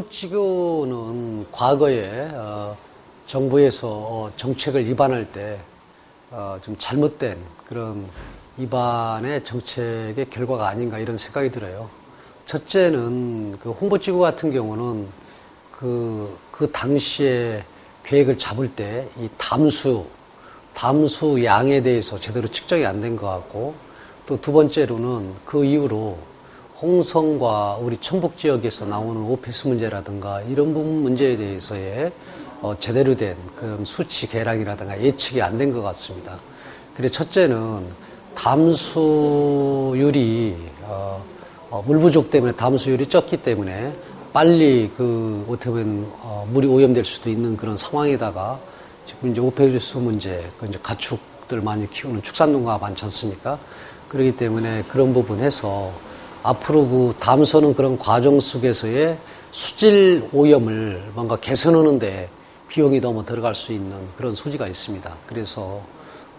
홍보지구는 과거에 정부에서 정책을 위반할 때 좀 잘못된 그런 위반의 정책의 결과가 아닌가 이런 생각이 들어요. 첫째는 그 홍보지구 같은 경우는 그 당시에 계획을 잡을 때 이 담수 양에 대해서 제대로 측정이 안 된 것 같고, 또 두 번째로는 그 이후로 홍성과 우리 천북 지역에서 나오는 오페스 문제라든가 이런 부분 문제에 대해서의 제대로 된 그런 수치 계량이라든가 예측이 안 된 것 같습니다. 그래서 첫째는 담수율이 물 부족 때문에 담수율이 적기 때문에 빨리 어떻게 보면 물이 오염될 수도 있는 그런 상황에다가 지금 이제 오페스 문제, 이제 가축들 많이 키우는 축산농가가 많지 않습니까? 그렇기 때문에 그런 부분에서 앞으로 그 담수는 그런 과정 속에서의 수질 오염을 뭔가 개선하는데 비용이 너무 들어갈 수 있는 그런 소지가 있습니다. 그래서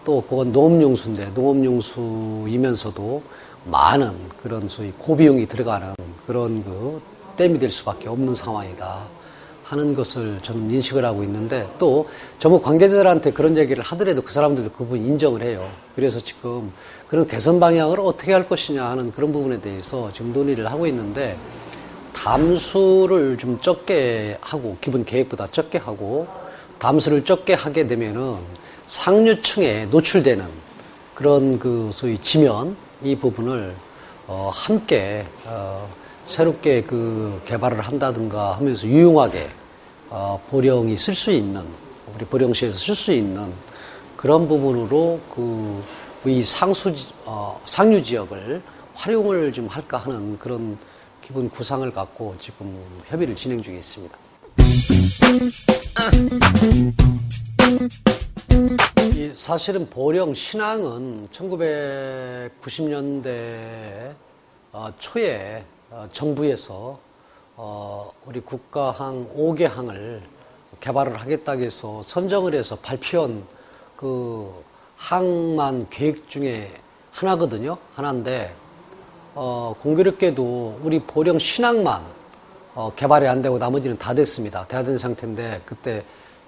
또 그건 농업용수인데 농업용수이면서도 많은 그런 소위 고비용이 들어가는 그런 댐이 될 수밖에 없는 상황이다 하는 것을 저는 인식을 하고 있는데, 또 전부 관계자들한테 그런 얘기를 하더라도 그 사람들도 그 부분 인정을 해요. 그래서 지금 그런 개선 방향을 어떻게 할 것이냐 하는 그런 부분에 대해서 지금 논의를 하고 있는데, 담수를 좀 적게 하고 기본 계획보다 적게 하고 담수를 적게 하게 되면은 상류층에 노출되는 그런 소위 지면 이 부분을 함께 새롭게 개발을 한다든가 하면서 유용하게 보령이 쓸 수 있는, 우리 보령시에서 쓸 수 있는 그런 부분으로 이 상류 지역을 활용을 좀 할까 하는 그런 기본 구상을 갖고 지금 협의를 진행 중에 있습니다. 사실은 보령 신항은 1990년대 초에 정부에서 우리 국가항 5개 항을 개발을 하겠다고 해서 선정을 해서 발표한 항만 계획 중에 하나거든요. 하나인데 공교롭게도 우리 보령 신항만 개발이 안 되고 나머지는 다 됐습니다. 다 된 상태인데, 그때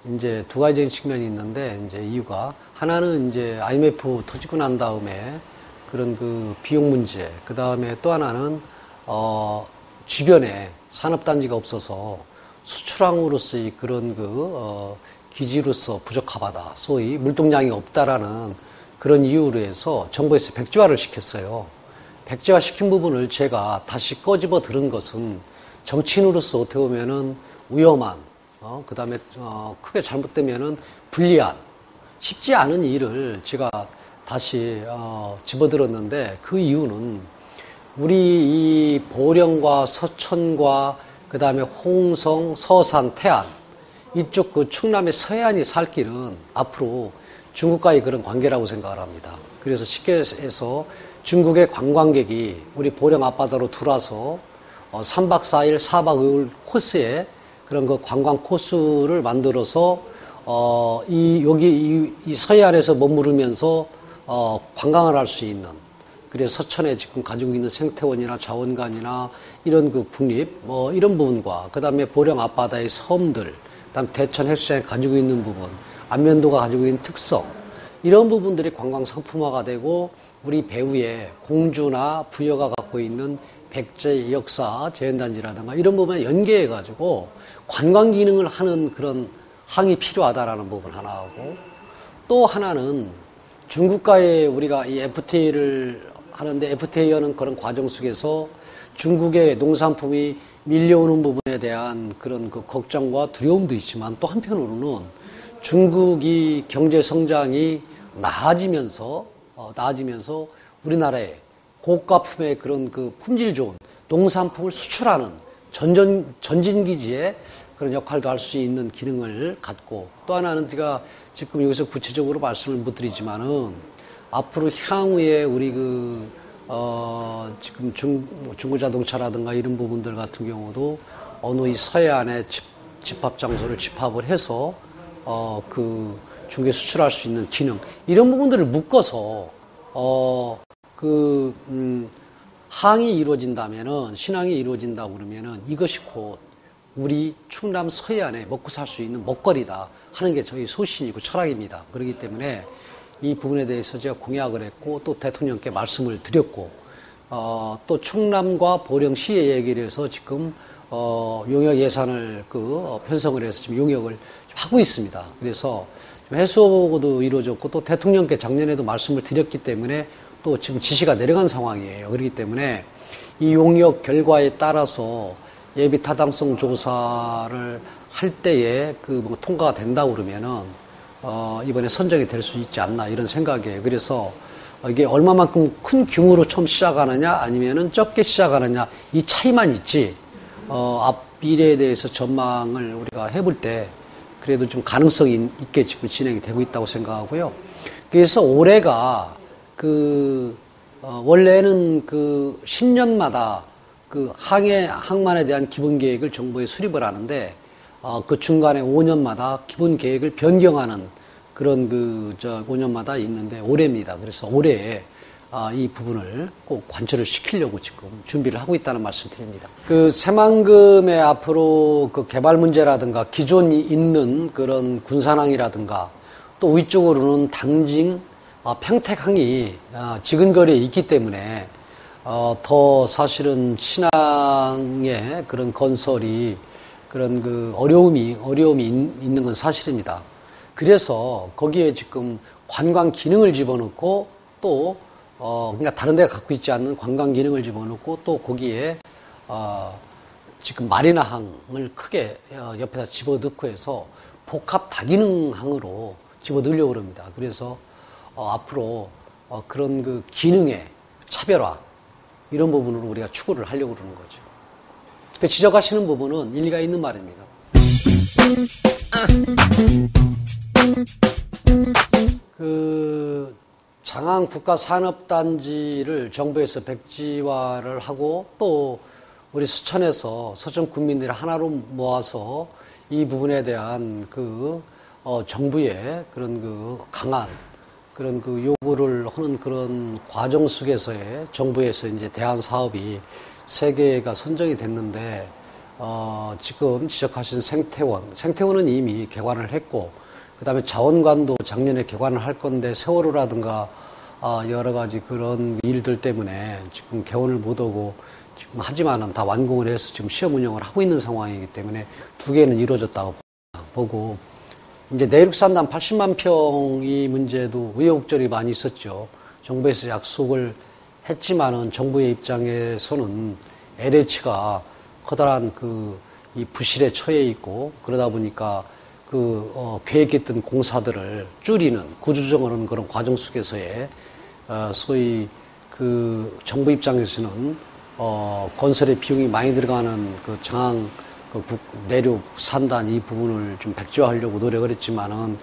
이제 두 가지적인 측면이 있는데, 이제 이유가 하나는 이제 IMF 터지고 난 다음에 그런 비용 문제, 그 다음에 또 하나는 주변에 산업단지가 없어서 수출항으로서의 그런 기지로서 부적합하다, 소위 물동량이 없다라는 그런 이유로 해서 정부에서 백지화를 시켰어요. 백지화 시킨 부분을 제가 다시 꺼집어 들은 것은 정치인으로서 어떻게 보면은 위험한, 그 다음에 크게 잘못되면은 불리한, 쉽지 않은 일을 제가 다시 집어들었는데, 그 이유는 우리 이 보령과 서천과 그 다음에 홍성, 서산, 태안 이쪽 충남의 서해안이 살 길은 앞으로 중국과의 그런 관계라고 생각을 합니다. 그래서 쉽게 해서 중국의 관광객이 우리 보령 앞바다로 들어와서 3박 4일, 4박 5일 코스에 그런 관광 코스를 만들어서 이 서해안에서 머무르면서 관광을 할 수 있는, 그래서 서천에 지금 가지고 있는 생태원이나 자원관이나 이런 국립 이런 부분과 그 다음에 보령 앞바다의 섬들, 그다음 대천 해수장에 가지고 있는 부분, 안면도가 가지고 있는 특성, 이런 부분들이 관광 상품화가 되고 우리 배후에 공주나 부여가 갖고 있는 백제 역사 재현단지라든가 이런 부분에 연계해가지고 관광 기능을 하는 그런 항이 필요하다라는 부분 하나하고, 또 하나는 중국과의 우리가 이 FTA를 하는데, FTA 하는 그런 과정 속에서 중국의 농산품이 밀려오는 부분에 대한 그런 걱정과 두려움도 있지만, 또 한편으로는 중국이 경제 성장이 나아지면서 우리나라에 고가품의 그런 품질 좋은 농산품을 수출하는 전진기지의 그런 역할도 할 수 있는 기능을 갖고, 또 하나는 제가 지금 여기서 구체적으로 말씀을 못 드리지만은 앞으로 향후에 우리 지금 중고자동차라든가 이런 부분들 같은 경우도 어느 이 서해안에 집합 장소를 집합을 해서 중개 수출할 수 있는 기능, 이런 부분들을 묶어서 항이 이루어진다면은, 신항이 이루어진다고 그러면은 이것이 곧 우리 충남 서해안에 먹고 살 수 있는 먹거리다 하는 게 저희 소신이고 철학입니다. 그렇기 때문에 이 부분에 대해서 제가 공약을 했고 또 대통령께 말씀을 드렸고 또 충남과 보령시에 얘기를 해서 지금 용역 예산을 편성을 해서 지금 용역을 하고 있습니다. 그래서 해수보고도 이루어졌고 또 대통령께 작년에도 말씀을 드렸기 때문에 또 지금 지시가 내려간 상황이에요. 그렇기 때문에 이 용역 결과에 따라서 예비 타당성 조사를 할 때에 통과가 된다고 그러면은 이번에 선정이 될 수 있지 않나 이런 생각이에요. 그래서 이게 얼마만큼 큰 규모로 처음 시작하느냐 아니면은 적게 시작하느냐 이 차이만 있지 앞 미래에 대해서 전망을 우리가 해볼 때 그래도 좀 가능성이 있게 지금 진행이 되고 있다고 생각하고요. 그래서 올해가 원래는 10년마다 항만에 대한 기본 계획을 정부에 수립을 하는데 그 중간에 5년마다 기본 계획을 변경하는 그런 5년마다 있는데 올해입니다. 그래서 올해에 이 부분을 꼭 관철을 시키려고 지금 준비를 하고 있다는 말씀 드립니다. 새만금의 앞으로 개발 문제라든가 기존이 있는 그런 군산항이라든가 또 위쪽으로는 당진, 평택항이 지근거리에 있기 때문에 더 사실은 신항의 그런 건설이 그런 어려움이 있는 건 사실입니다. 그래서 거기에 지금 관광 기능을 집어넣고 또 그러니까 다른 데가 갖고 있지 않는 관광 기능을 집어넣고 또 거기에 지금 마리나항을 크게 옆에다 집어넣고 해서 복합 다기능항으로 집어넣으려고 합니다. 그래서 앞으로 그런 기능의 차별화 이런 부분으로 우리가 추구를 하려고 그러는 거죠. 지적하시는 부분은 일리가 있는 말입니다. 장항 국가산업단지를 정부에서 백지화를 하고 또 우리 서천에서 서천 군민들이 하나로 모아서 이 부분에 대한 정부의 그런 강한 그런 요구를 하는 그런 과정 속에서의 정부에서 이제 대안 사업이 3개가 선정이 됐는데 지금 지적하신 생태원은 이미 개관을 했고 그 다음에 자원관도 작년에 개관을 할 건데 세월호라든가 여러 가지 그런 일들 때문에 지금 개원을 못 하고 지금 하지만은 다 완공을 해서 지금 시험 운영을 하고 있는 상황이기 때문에 2개는 이루어졌다고 보고 이제 내륙산단 80만 평이 문제도 우여곡절이 많이 있었죠. 정부에서 약속을 했지만은 정부의 입장에서는 LH가 커다란 이 부실에 처해 있고 그러다 보니까 계획했던 공사들을 줄이는 구조정하는 그런 과정 속에서의 소위 정부 입장에서는 건설의 비용이 많이 들어가는 장항 내륙 산단 이 부분을 좀 백지화하려고 노력을 했지만은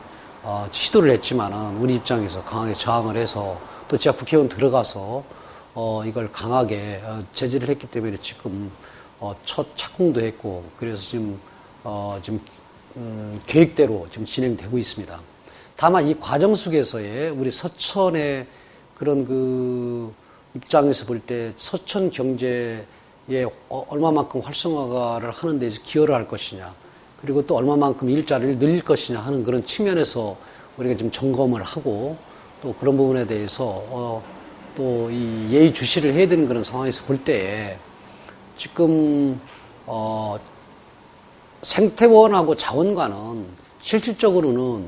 시도를 했지만은 우리 입장에서 강하게 저항을 해서 또 제가 국회의원 들어가서 이걸 강하게 제지를 했기 때문에 지금 첫 착공도 했고 그래서 지금 계획대로 지금 진행되고 있습니다. 다만 이 과정 속에서의 우리 서천의 그런 입장에서 볼 때 서천 경제에 얼마만큼 활성화를 하는 데 기여를 할 것이냐 그리고 또 얼마만큼 일자리를 늘릴 것이냐 하는 그런 측면에서 우리가 지금 점검을 하고 또 그런 부분에 대해서 또 이 예의주시를 해야 되는 그런 상황에서 볼 때에 지금 생태원하고 자원과는 실질적으로는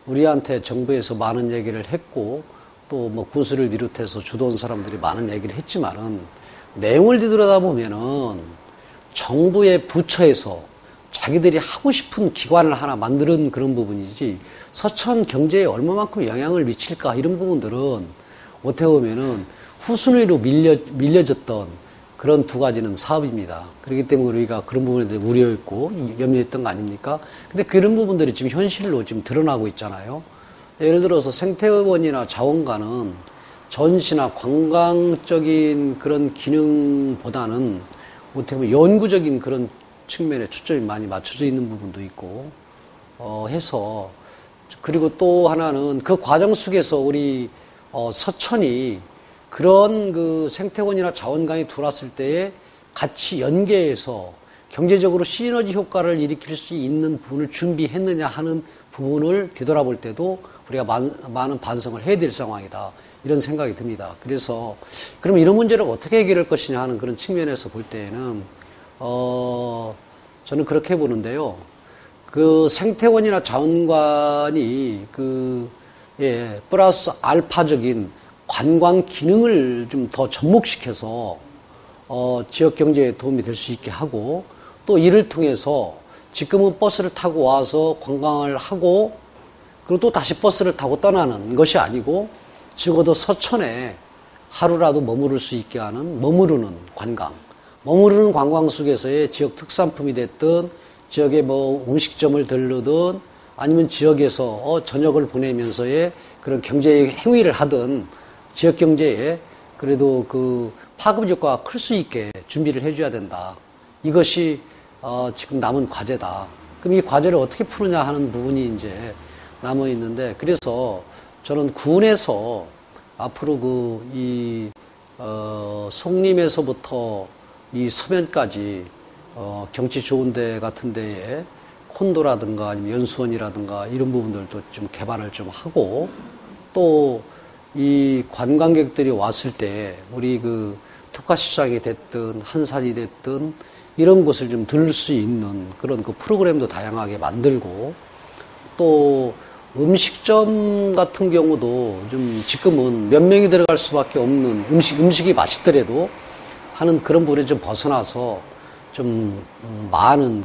우리한테 정부에서 많은 얘기를 했고 또 군수를 비롯해서 주도한 사람들이 많은 얘기를 했지만은 내용을 뒤돌아보면은 정부의 부처에서 자기들이 하고 싶은 기관을 하나 만드는 그런 부분이지 서천 경제에 얼마만큼 영향을 미칠까 이런 부분들은 어떻게 보면은 후순위로 밀려졌던 그런 2가지는 사업입니다. 그렇기 때문에 우리가 그런 부분에 대해 우려했고 염려했던 거 아닙니까? 근데 그런 부분들이 지금 현실로 지금 드러나고 있잖아요. 예를 들어서 생태원이나 자원과는 전시나 관광적인 그런 기능보다는 어떻게 보면 연구적인 그런 측면에 초점이 많이 맞춰져 있는 부분도 있고 해서 그리고 또 하나는 그 과정 속에서 우리 서천이 그런 생태원이나 자원강이 들어왔을 때에 같이 연계해서 경제적으로 시너지 효과를 일으킬 수 있는 부분을 준비했느냐 하는 부분을 뒤돌아볼 때도 우리가 많은 반성을 해야 될 상황이다. 이런 생각이 듭니다. 그래서 그럼 이런 문제를 어떻게 해결할 것이냐 하는 그런 측면에서 볼 때에는 저는 그렇게 보는데요. 그 생태원이나 자원관이 플러스 알파적인 관광 기능을 좀 더 접목시켜서 지역 경제에 도움이 될 수 있게 하고 또 이를 통해서 지금은 버스를 타고 와서 관광을 하고 그리고 또 다시 버스를 타고 떠나는 것이 아니고 적어도 서천에 하루라도 머무를 수 있게 하는 머무르는 관광. 머무르는 관광 속에서의 지역 특산품이 됐든 지역의 뭐 음식점을 들르든 아니면 지역에서 저녁을 보내면서의 그런 경제 행위를 하든 지역 경제에 그래도 그 파급 효과가 클 수 있게 준비를 해줘야 된다. 이것이 지금 남은 과제다. 그럼 이 과제를 어떻게 푸느냐 하는 부분이 이제 남아 있는데 그래서 저는 군에서 앞으로 송림에서부터 이 서면까지 경치 좋은 데 같은 데에 콘도라든가 아니면 연수원이라든가 이런 부분들도 좀 개발을 좀 하고 또 이 관광객들이 왔을 때 우리 그 토카시장이 됐든 한산이 됐든 이런 곳을 좀 들을 수 있는 그런 그 프로그램도 다양하게 만들고 또 음식점 같은 경우도 좀 지금은 몇 명이 들어갈 수밖에 없는 음식이 맛있더라도 하는 그런 부분에 좀 벗어나서 좀 많은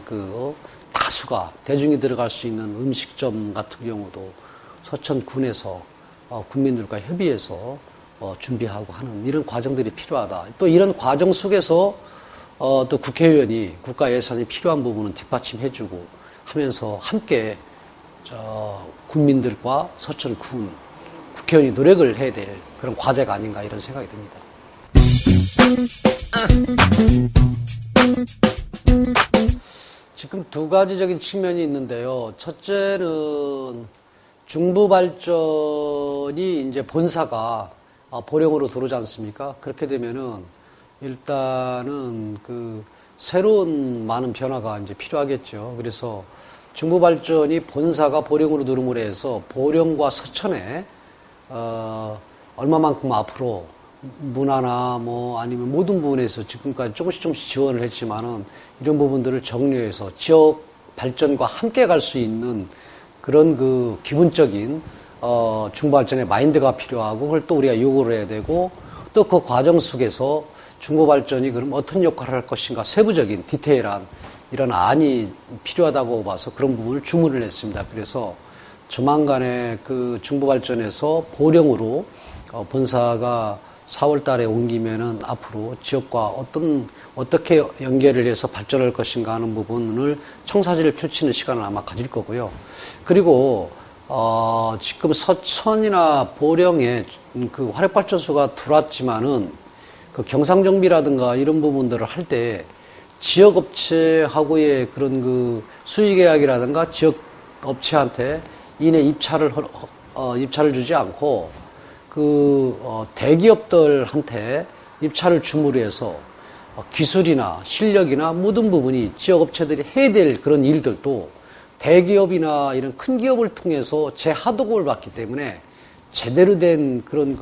다수가 대중이 들어갈 수 있는 음식점 같은 경우도 서천군에서 군민들과 협의해서 준비하고 하는 이런 과정들이 필요하다. 또 이런 과정 속에서 또 국회의원이 국가 예산이 필요한 부분은 뒷받침해주고 하면서 함께 군민들과 서천군 국회의원이 노력을 해야 될 그런 과제가 아닌가 이런 생각이 듭니다. 지금 두 가지적인 측면이 있는데요. 첫째는 중부 발전이 이제 본사가 보령으로 들어오지 않습니까? 그렇게 되면은 일단은 새로운 많은 변화가 이제 필요하겠죠. 그래서 중부 발전이 본사가 보령으로 들어옴으로 해서 보령과 서천에 얼마만큼 앞으로 문화나 뭐 아니면 모든 부분에서 지금까지 조금씩 지원을 했지만은 이런 부분들을 정리해서 지역 발전과 함께 갈 수 있는 그런 기본적인 중부발전의 마인드가 필요하고 그걸 또 우리가 요구를 해야 되고 또 그 과정 속에서 중부발전이 그럼 어떤 역할을 할 것인가 세부적인 디테일한 이런 안이 필요하다고 봐서 그런 부분을 주문을 했습니다. 그래서 조만간에 중부발전에서 보령으로 본사가 4월 달에 옮기면은 앞으로 지역과 어떻게 연계를 해서 발전할 것인가 하는 부분을 청사진을 펼치는 시간을 아마 가질 거고요. 그리고, 지금 서천이나 보령에 화력발전소가 들어왔지만은 경상정비라든가 이런 부분들을 할 때 지역업체하고의 그런 수의계약이라든가 지역업체한테 이내 입찰을 주지 않고 대기업들한테 입찰을 줌으로 해서 기술이나 실력이나 모든 부분이 지역업체들이 해야 될 그런 일들도 대기업이나 이런 큰 기업을 통해서 재하도급을 받기 때문에 제대로 된 그런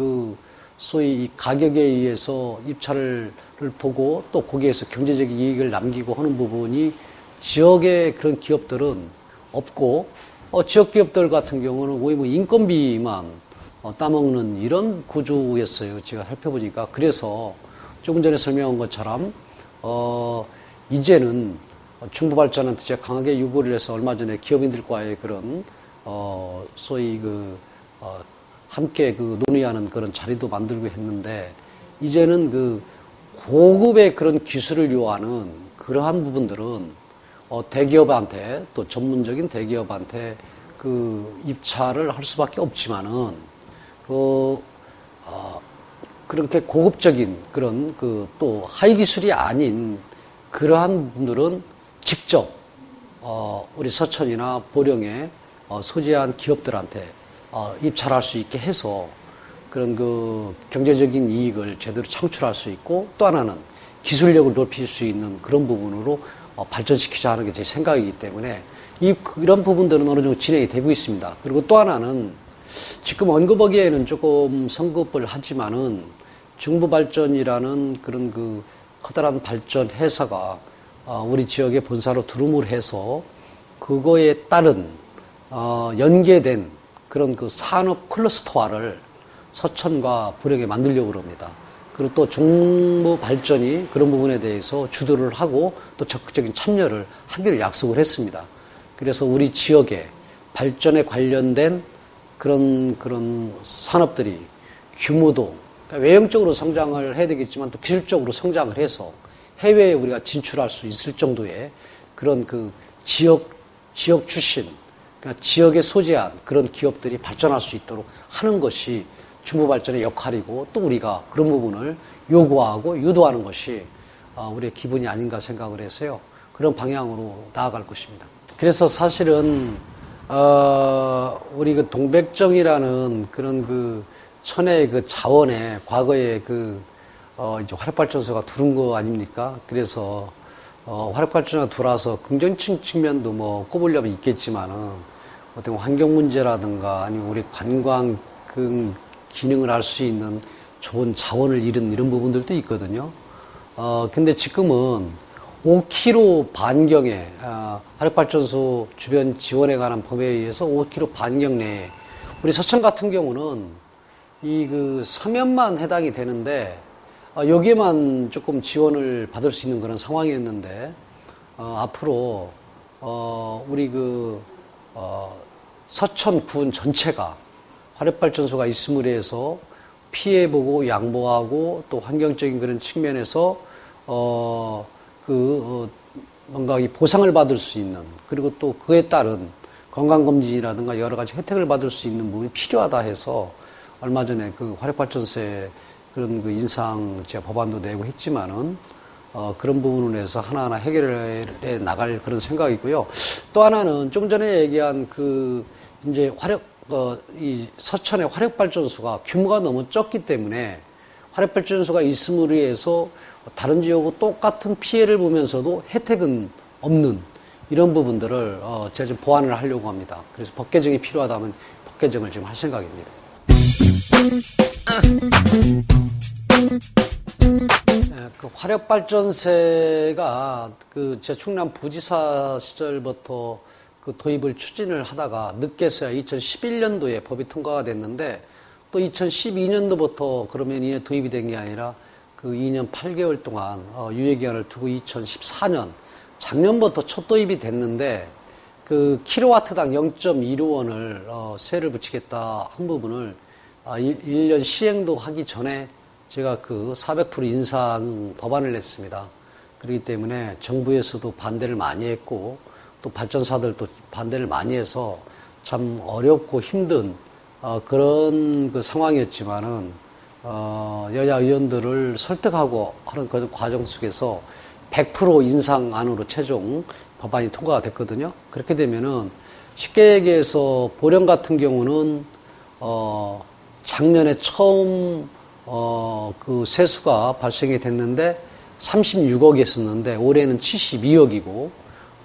소위 이 가격에 의해서 입찰을 보고 또 거기에서 경제적인 이익을 남기고 하는 부분이 지역의 그런 기업들은 없고 지역 기업들 같은 경우는 거의 뭐 인건비만 따먹는 이런 구조였어요. 제가 살펴보니까. 그래서 조금 전에 설명한 것처럼 이제는 중부발전한테 제가 강하게 요구를 해서 얼마 전에 기업인들과의 그런 소위 함께 논의하는 그런 자리도 만들고 했는데 이제는 고급의 그런 기술을 요하는 그러한 부분들은 대기업한테 또 전문적인 대기업한테 입찰을 할 수밖에 없지만은 그렇게 고급적인 그런 또 하이 기술이 아닌 그러한 분들은 직접 우리 서천이나 보령에 소재한 기업들한테 입찰할 수 있게 해서 그런 경제적인 이익을 제대로 창출할 수 있고 또 하나는 기술력을 높일 수 있는 그런 부분으로 발전시키자 하는 게 제 생각이기 때문에 이런 부분들은 어느 정도 진행이 되고 있습니다. 그리고 또 하나는 지금 언급하기에는 조금 성급을 하지만은 중부발전이라는 그런 그 커다란 발전 회사가 우리 지역에 본사로 두루뭉을 해서 그거에 따른 연계된 그런 그 산업 클러스터화를 서천과 보령에 만들려고 합니다. 그리고 또 중부발전이 그런 부분에 대해서 주도를 하고 또 적극적인 참여를 하기로 약속을 했습니다. 그래서 우리 지역에 발전에 관련된 그런 산업들이 규모도 그러니까 외형적으로 성장을 해야 되겠지만 또 기술적으로 성장을 해서 해외에 우리가 진출할 수 있을 정도의 그런 그 지역 출신, 그러니까 지역에 소재한 그런 기업들이 발전할 수 있도록 하는 것이 중부발전의 역할이고 또 우리가 그런 부분을 요구하고 유도하는 것이 우리의 기본이 아닌가 생각을 해서요. 그런 방향으로 나아갈 것입니다. 그래서 사실은 우리 그 동백정이라는 그런 그 천혜의 그 자원에 과거에 이제 화력발전소가 두른 거 아닙니까? 그래서 화력발전소가 들어와서 긍정적 측면도 뭐 꼽으려면 있겠지만은 어떤 환경 문제라든가 아니면 우리 관광 기능을 할 수 있는 좋은 자원을 잃은 이런 부분들도 있거든요. 근데 지금은 5km 반경에 화력발전소 주변 지원에 관한 법에 의해서 5km 반경 내에 우리 서천 같은 경우는 이 그 서면만 해당이 되는데 여기에만 조금 지원을 받을 수 있는 그런 상황이었는데 앞으로 우리 서천군 전체가 화력발전소가 있음으로 해서 피해보고 양보하고 또 환경적인 그런 측면에서 뭔가 이 보상을 받을 수 있는 그리고 또 그에 따른 건강검진이라든가 여러 가지 혜택을 받을 수 있는 부분이 필요하다 해서 얼마 전에 그 화력발전소에 그런 그 인상 제가 법안도 내고 했지만은 그런 부분을 해서 하나하나 해결해 나갈 그런 생각이고요. 또 하나는 좀 전에 얘기한 이제 이 서천의 화력발전소가 규모가 너무 적기 때문에 화력발전소가 있음으로 해서 다른 지역하고 똑같은 피해를 보면서도 혜택은 없는 이런 부분들을 제가 좀 보완을 하려고 합니다. 그래서 법 개정이 필요하다면 법 개정을 지금 할 생각입니다. 그 화력발전소가 제 충남 부지사 시절부터 그 도입을 추진을 하다가 늦게서야 2011년도에 법이 통과가 됐는데 또 2012년도부터 그러면 이게 도입이 된 게 아니라 그 2년 8개월 동안 유예기간을 두고 2014년 작년부터 첫 도입이 됐는데 그 킬로와트당 0.15원을 세를 붙이겠다 한 부분을 1년 시행도 하기 전에 제가 400% 인상 법안을 냈습니다. 그렇기 때문에 정부에서도 반대를 많이 했고 또 발전사들도 반대를 많이 해서 참 어렵고 힘든 그런 상황이었지만은 여야 의원들을 설득하고 하는 그 과정 속에서 100% 인상안으로 최종 법안이 통과가 됐거든요. 그렇게 되면은 쉽게 얘기해서 보령 같은 경우는 작년에 처음 세수가 발생이 됐는데 36억이었었는데 올해는 72억이고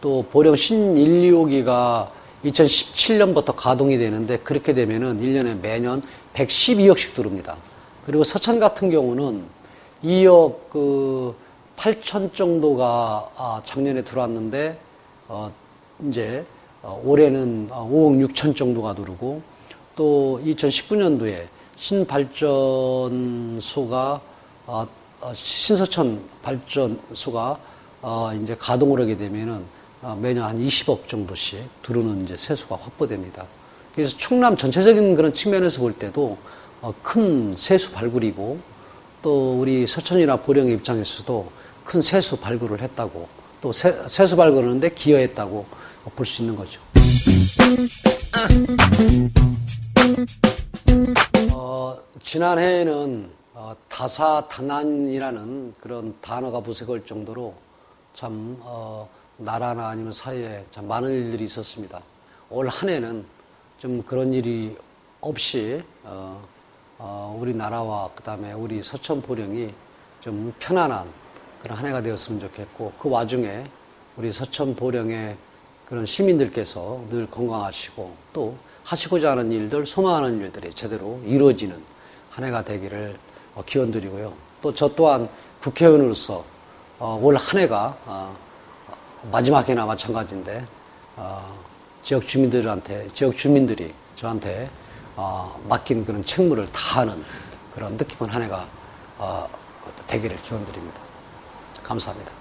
또 보령 신 1, 2호기가 2017년부터 가동이 되는데 그렇게 되면은 1년에 매년 112억씩 들어옵니다. 그리고 서천 같은 경우는 2억 8천 정도가 작년에 들어왔는데 이제 올해는 5억 6천 정도가 들어오고 또 2019년도에 신발전소가 신서천 발전소가 이제 가동을 하게 되면은 매년 한 20억 정도씩 들어오는 이제 세수가 확보됩니다. 그래서 충남 전체적인 그런 측면에서 볼 때도 큰 세수 발굴이고 또 우리 서천이나 보령의 입장에서도 큰 세수 발굴을 했다고 또 세수 발굴하는데 기여했다고 볼 수 있는 거죠. 지난해에는 다사다난이라는 그런 단어가 부색할 정도로 참 나라나 아니면 사회에 참 많은 일들이 있었습니다. 올 한 해는 좀 그런 일이 없이 우리나라와 그다음에 우리 서천 보령이 좀 편안한 그런 한 해가 되었으면 좋겠고 그 와중에 우리 서천 보령의 그런 시민들께서 늘 건강하시고 또 하시고자 하는 일들, 소망하는 일들이 제대로 이루어지는 한 해가 되기를 기원드리고요. 또 저 또한 국회의원으로서 올 한 해가 마지막 해나 마찬가지인데 지역 주민들이 저한테 맡긴 그런 책무를 다하는 그런 뜻깊은 한 해가 되기를 기원드립니다. 감사합니다.